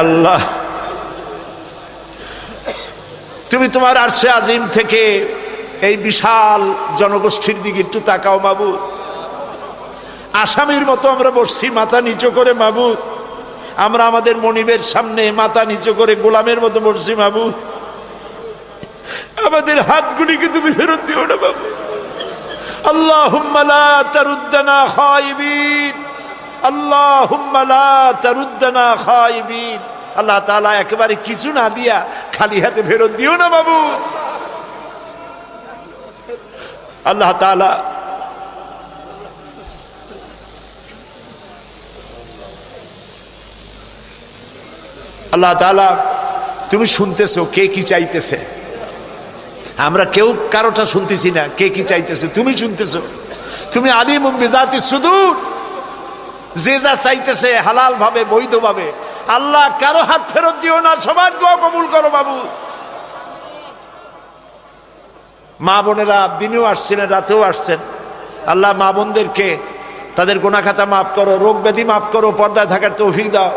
আল্লাহ, তুমি তোমার আরশে আজিম থেকে এই বিশাল জনগোষ্ঠীর দিকে একটু তাকাও মাবুদ। আসামির মতো আমরা বসছি মাথা নিচু করে মাবুদ, আমরা আমাদের মনিবের সামনে মাথা নিচু করে গোলামের মতো বসছি মাবুদ। আমাদের হাতগুলিকে তুমি ফেরত দিও না বাবু। আল্লাহুম্মা লা তারুদ্দানা খায়িবিন, আল্লাহুম্মা লা তারুদ্দানা খায়িবিন। আল্লাহ তাআলা একেবারে কিছু না দিয়া খালি হাতে ফেরত দিও না বাবু। আল্লাহ তাআলা আল্লাহ তাআলা তুমি শুনতেছো কে কি চাইতেছে। আমরা কেউ কারোটা শুনতেছি না, কে কি চাইতেছে তুমি শুনতেছো। তুমি আলিমুম বিযাতিস সুদূর, যে যা চাইতেছে হালাল ভাবে বৈধ ভাবে। আল্লাহ কারো হাত ফেরত দিও না, সবার দোয়া কবুল করো বাবু। মা বোনেরা দিনেও আসছিলেন, রাতেও আসছেন। আল্লাহ মা বোনদেরকে তাদের গুনাহ খাতা মাফ করো, রোগ ব্যাধি মাফ করো, পর্দায় থাকার তৌফিক দাও।